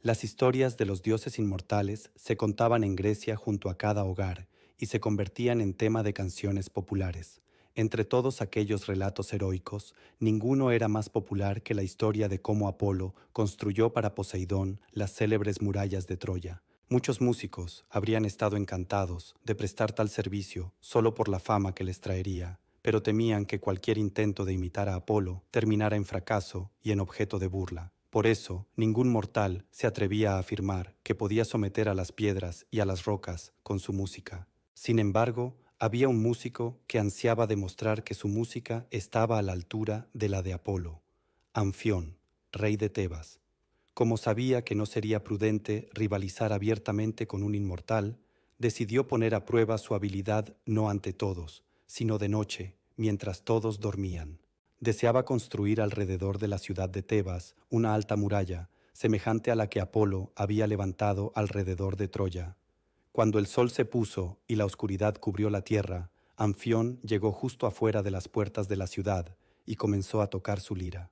Las historias de los dioses inmortales se contaban en Grecia junto a cada hogar y se convertían en tema de canciones populares. Entre todos aquellos relatos heroicos, ninguno era más popular que la historia de cómo Apolo construyó para Poseidón las célebres murallas de Troya. Muchos músicos habrían estado encantados de prestar tal servicio solo por la fama que les traería, pero temían que cualquier intento de imitar a Apolo terminara en fracaso y en objeto de burla. Por eso, ningún mortal se atrevía a afirmar que podía someter a las piedras y a las rocas con su música. Sin embargo, había un músico que ansiaba demostrar que su música estaba a la altura de la de Apolo, Anfión, rey de Tebas. Como sabía que no sería prudente rivalizar abiertamente con un inmortal, decidió poner a prueba su habilidad no ante todos, sino de noche, mientras todos dormían. Deseaba construir alrededor de la ciudad de Tebas una alta muralla, semejante a la que Apolo había levantado alrededor de Troya. Cuando el sol se puso y la oscuridad cubrió la tierra, Anfión llegó justo afuera de las puertas de la ciudad y comenzó a tocar su lira.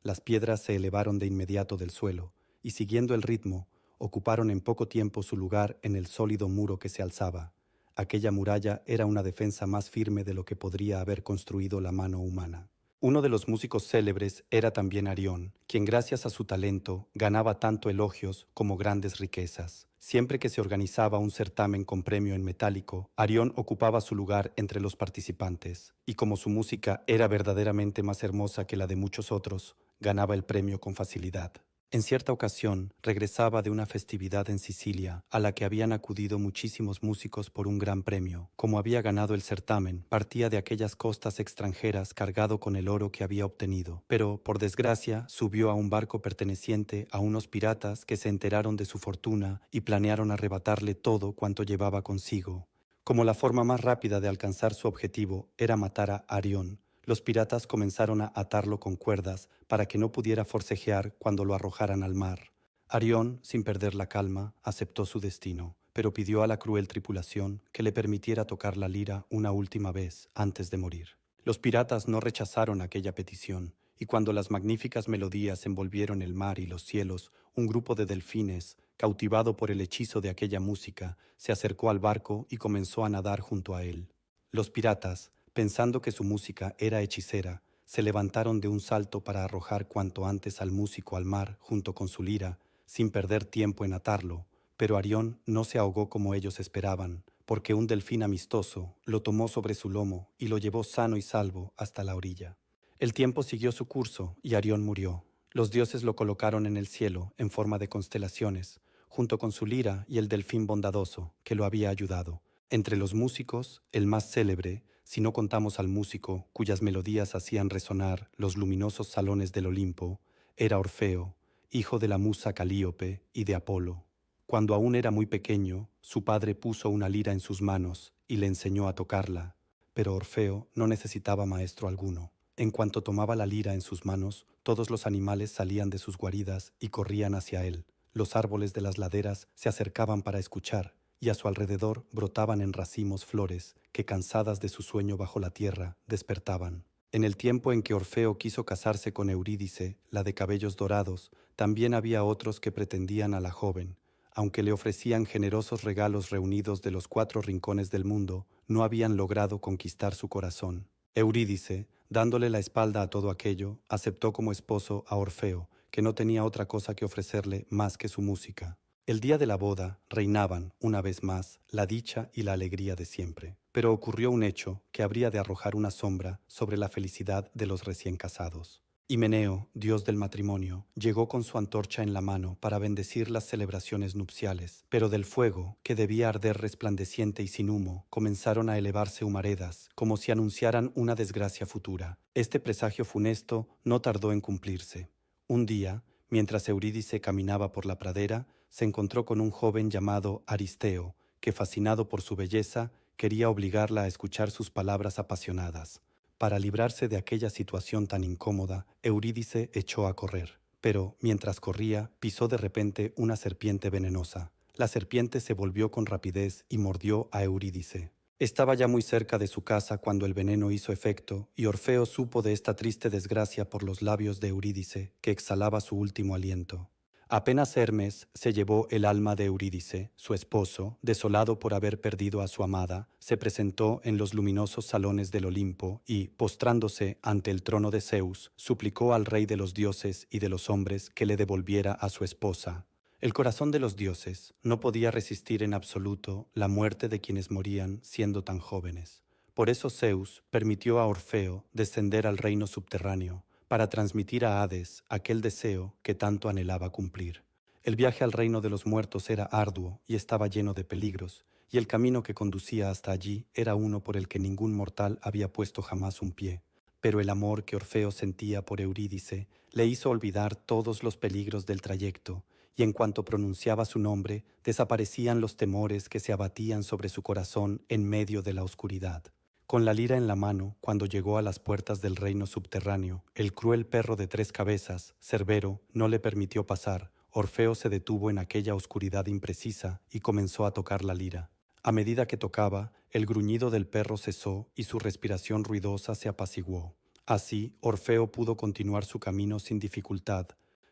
Las piedras se elevaron de inmediato del suelo y, siguiendo el ritmo, ocuparon en poco tiempo su lugar en el sólido muro que se alzaba. Aquella muralla era una defensa más firme de lo que podría haber construido la mano humana. Uno de los músicos célebres era también Arión, quien gracias a su talento ganaba tanto elogios como grandes riquezas. Siempre que se organizaba un certamen con premio en metálico, Arión ocupaba su lugar entre los participantes, y como su música era verdaderamente más hermosa que la de muchos otros, ganaba el premio con facilidad. En cierta ocasión, regresaba de una festividad en Sicilia, a la que habían acudido muchísimos músicos por un gran premio. Como había ganado el certamen, partía de aquellas costas extranjeras cargado con el oro que había obtenido. Pero, por desgracia, subió a un barco perteneciente a unos piratas que se enteraron de su fortuna y planearon arrebatarle todo cuanto llevaba consigo. Como la forma más rápida de alcanzar su objetivo era matar a Arión, los piratas comenzaron a atarlo con cuerdas para que no pudiera forcejear cuando lo arrojaran al mar. Arión, sin perder la calma, aceptó su destino, pero pidió a la cruel tripulación que le permitiera tocar la lira una última vez antes de morir. Los piratas no rechazaron aquella petición, y cuando las magníficas melodías envolvieron el mar y los cielos, un grupo de delfines, cautivado por el hechizo de aquella música, se acercó al barco y comenzó a nadar junto a él. Los piratas, pensando que su música era hechicera, se levantaron de un salto para arrojar cuanto antes al músico al mar junto con su lira, sin perder tiempo en atarlo, pero Arión no se ahogó como ellos esperaban, porque un delfín amistoso lo tomó sobre su lomo y lo llevó sano y salvo hasta la orilla. El tiempo siguió su curso y Arión murió. Los dioses lo colocaron en el cielo en forma de constelaciones, junto con su lira y el delfín bondadoso que lo había ayudado. Entre los músicos, el más célebre, si no contamos al músico cuyas melodías hacían resonar los luminosos salones del Olimpo, era Orfeo, hijo de la musa Calíope y de Apolo. Cuando aún era muy pequeño, su padre puso una lira en sus manos y le enseñó a tocarla, pero Orfeo no necesitaba maestro alguno. En cuanto tomaba la lira en sus manos, todos los animales salían de sus guaridas y corrían hacia él. Los árboles de las laderas se acercaban para escuchar, y a su alrededor brotaban en racimos flores que, cansadas de su sueño bajo la tierra, despertaban. En el tiempo en que Orfeo quiso casarse con Eurídice, la de cabellos dorados, también había otros que pretendían a la joven. Aunque le ofrecían generosos regalos reunidos de los 4 rincones del mundo, no habían logrado conquistar su corazón. Eurídice, dándole la espalda a todo aquello, aceptó como esposo a Orfeo, que no tenía otra cosa que ofrecerle más que su música. El día de la boda reinaban, una vez más, la dicha y la alegría de siempre. Pero ocurrió un hecho que habría de arrojar una sombra sobre la felicidad de los recién casados. Himeneo, dios del matrimonio, llegó con su antorcha en la mano para bendecir las celebraciones nupciales, pero del fuego, que debía arder resplandeciente y sin humo, comenzaron a elevarse humaredas, como si anunciaran una desgracia futura. Este presagio funesto no tardó en cumplirse. Un día, mientras Eurídice caminaba por la pradera, se encontró con un joven llamado Aristeo, que, fascinado por su belleza, quería obligarla a escuchar sus palabras apasionadas. Para librarse de aquella situación tan incómoda, Eurídice echó a correr. Pero, mientras corría, pisó de repente una serpiente venenosa. La serpiente se volvió con rapidez y mordió a Eurídice. Estaba ya muy cerca de su casa cuando el veneno hizo efecto, y Orfeo supo de esta triste desgracia por los labios de Eurídice, que exhalaba su último aliento. Apenas Hermes se llevó el alma de Eurídice, su esposo, desolado por haber perdido a su amada, se presentó en los luminosos salones del Olimpo y, postrándose ante el trono de Zeus, suplicó al rey de los dioses y de los hombres que le devolviera a su esposa. El corazón de los dioses no podía resistir en absoluto la muerte de quienes morían siendo tan jóvenes. Por eso Zeus permitió a Orfeo descender al reino subterráneo, para transmitir a Hades aquel deseo que tanto anhelaba cumplir. El viaje al reino de los muertos era arduo y estaba lleno de peligros, y el camino que conducía hasta allí era uno por el que ningún mortal había puesto jamás un pie. Pero el amor que Orfeo sentía por Eurídice le hizo olvidar todos los peligros del trayecto, y en cuanto pronunciaba su nombre, desaparecían los temores que se abatían sobre su corazón en medio de la oscuridad. Con la lira en la mano, cuando llegó a las puertas del reino subterráneo, el cruel perro de 3 cabezas, Cerbero, no le permitió pasar. Orfeo se detuvo en aquella oscuridad imprecisa y comenzó a tocar la lira. A medida que tocaba, el gruñido del perro cesó y su respiración ruidosa se apaciguó. Así, Orfeo pudo continuar su camino sin dificultad,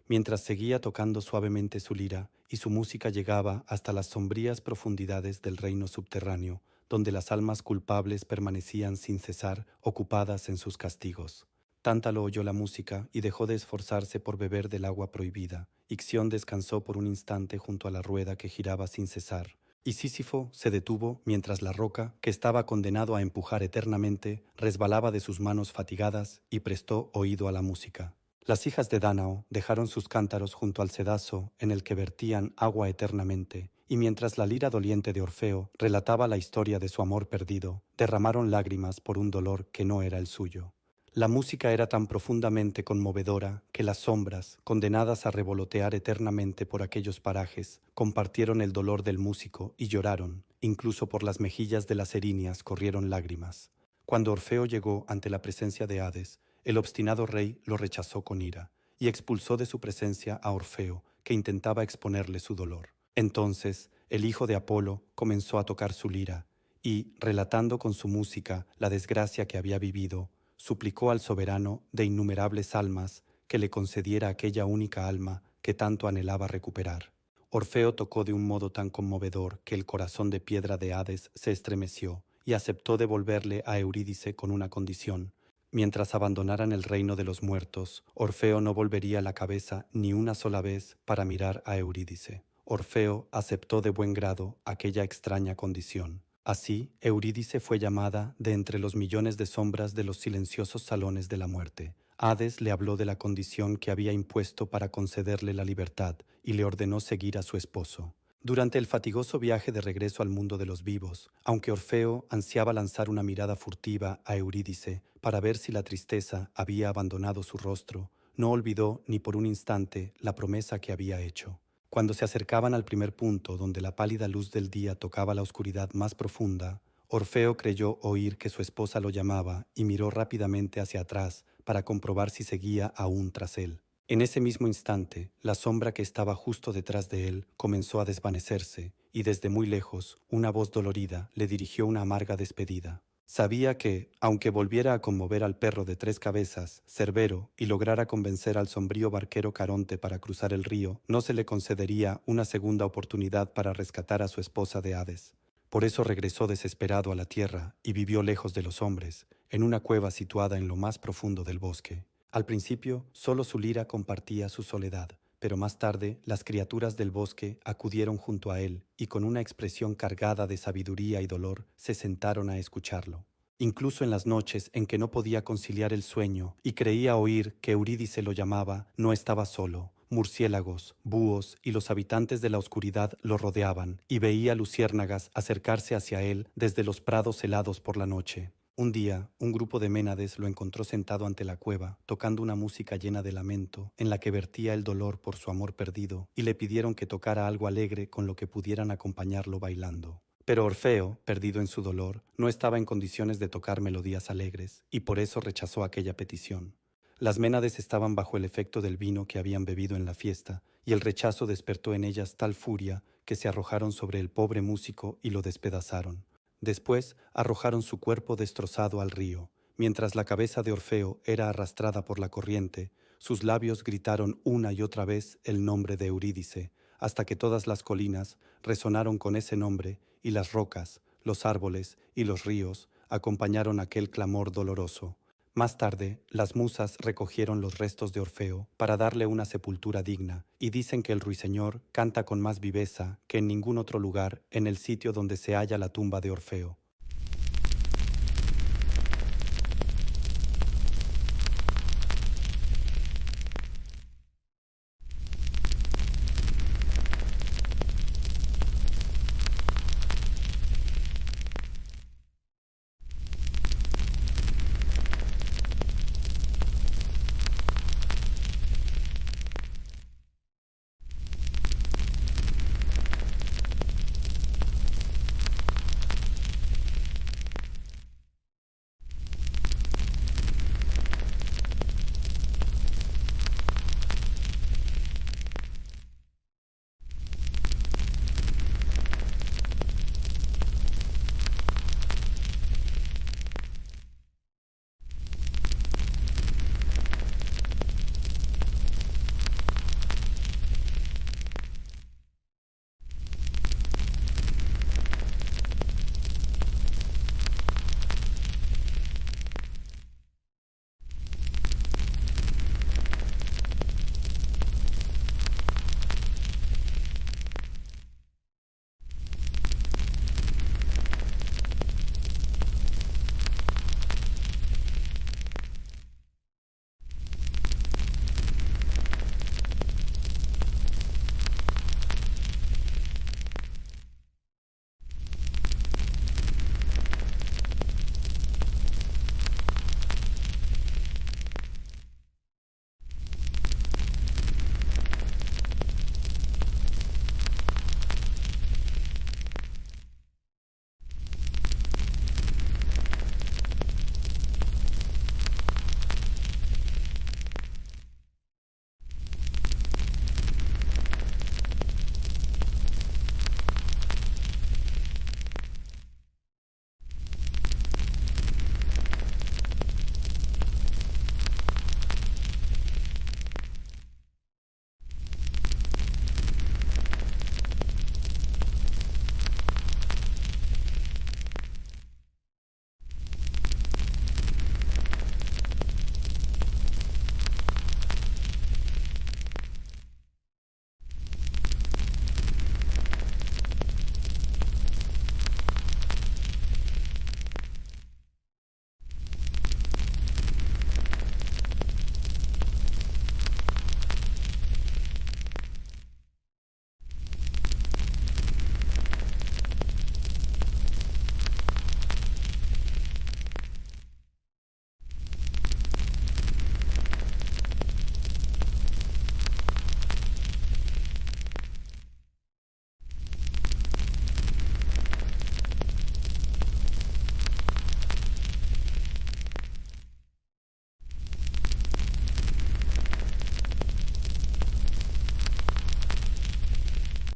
mientras seguía tocando suavemente su lira y su música llegaba hasta las sombrías profundidades del reino subterráneo, donde las almas culpables permanecían sin cesar ocupadas en sus castigos. Tántalo oyó la música y dejó de esforzarse por beber del agua prohibida. Ixión descansó por un instante junto a la rueda que giraba sin cesar. Y Sísifo se detuvo mientras la roca, que estaba condenado a empujar eternamente, resbalaba de sus manos fatigadas y prestó oído a la música. Las hijas de Dánao dejaron sus cántaros junto al cedazo en el que vertían agua eternamente, y mientras la lira doliente de Orfeo relataba la historia de su amor perdido, derramaron lágrimas por un dolor que no era el suyo. La música era tan profundamente conmovedora que las sombras, condenadas a revolotear eternamente por aquellos parajes, compartieron el dolor del músico y lloraron, incluso por las mejillas de las erinias corrieron lágrimas. Cuando Orfeo llegó ante la presencia de Hades, el obstinado rey lo rechazó con ira y expulsó de su presencia a Orfeo, que intentaba exponerle su dolor. Entonces, el hijo de Apolo comenzó a tocar su lira y, relatando con su música la desgracia que había vivido, suplicó al soberano de innumerables almas que le concediera aquella única alma que tanto anhelaba recuperar. Orfeo tocó de un modo tan conmovedor que el corazón de piedra de Hades se estremeció y aceptó devolverle a Eurídice con una condición. Mientras abandonaran el reino de los muertos, Orfeo no volvería la cabeza ni una sola vez para mirar a Eurídice. Orfeo aceptó de buen grado aquella extraña condición. Así, Eurídice fue llamada de entre los millones de sombras de los silenciosos salones de la muerte. Hades le habló de la condición que había impuesto para concederle la libertad y le ordenó seguir a su esposo. Durante el fatigoso viaje de regreso al mundo de los vivos, aunque Orfeo ansiaba lanzar una mirada furtiva a Eurídice para ver si la tristeza había abandonado su rostro, no olvidó ni por un instante la promesa que había hecho. Cuando se acercaban al primer punto donde la pálida luz del día tocaba la oscuridad más profunda, Orfeo creyó oír que su esposa lo llamaba y miró rápidamente hacia atrás para comprobar si seguía aún tras él. En ese mismo instante, la sombra que estaba justo detrás de él comenzó a desvanecerse, y desde muy lejos, una voz dolorida le dirigió una amarga despedida. Sabía que, aunque volviera a conmover al perro de 3 cabezas, Cerbero, y lograra convencer al sombrío barquero Caronte para cruzar el río, no se le concedería una segunda oportunidad para rescatar a su esposa de Hades. Por eso regresó desesperado a la tierra y vivió lejos de los hombres, en una cueva situada en lo más profundo del bosque. Al principio, solo su lira compartía su soledad, pero más tarde las criaturas del bosque acudieron junto a él y con una expresión cargada de sabiduría y dolor se sentaron a escucharlo. Incluso en las noches en que no podía conciliar el sueño y creía oír que Eurídice lo llamaba, no estaba solo. Murciélagos, búhos y los habitantes de la oscuridad lo rodeaban y veía luciérnagas acercarse hacia él desde los prados helados por la noche. Un día, un grupo de ménades lo encontró sentado ante la cueva, tocando una música llena de lamento, en la que vertía el dolor por su amor perdido, y le pidieron que tocara algo alegre con lo que pudieran acompañarlo bailando. Pero Orfeo, perdido en su dolor, no estaba en condiciones de tocar melodías alegres, y por eso rechazó aquella petición. Las ménades estaban bajo el efecto del vino que habían bebido en la fiesta, y el rechazo despertó en ellas tal furia que se arrojaron sobre el pobre músico y lo despedazaron. Después arrojaron su cuerpo destrozado al río. Mientras la cabeza de Orfeo era arrastrada por la corriente, Sus labios gritaron una y otra vez el nombre de Eurídice, hasta que todas las colinas resonaron con ese nombre y las rocas, los árboles y los ríos acompañaron aquel clamor doloroso. Más tarde, las musas recogieron los restos de Orfeo para darle una sepultura digna, y dicen que el ruiseñor canta con más viveza que en ningún otro lugar en el sitio donde se halla la tumba de Orfeo.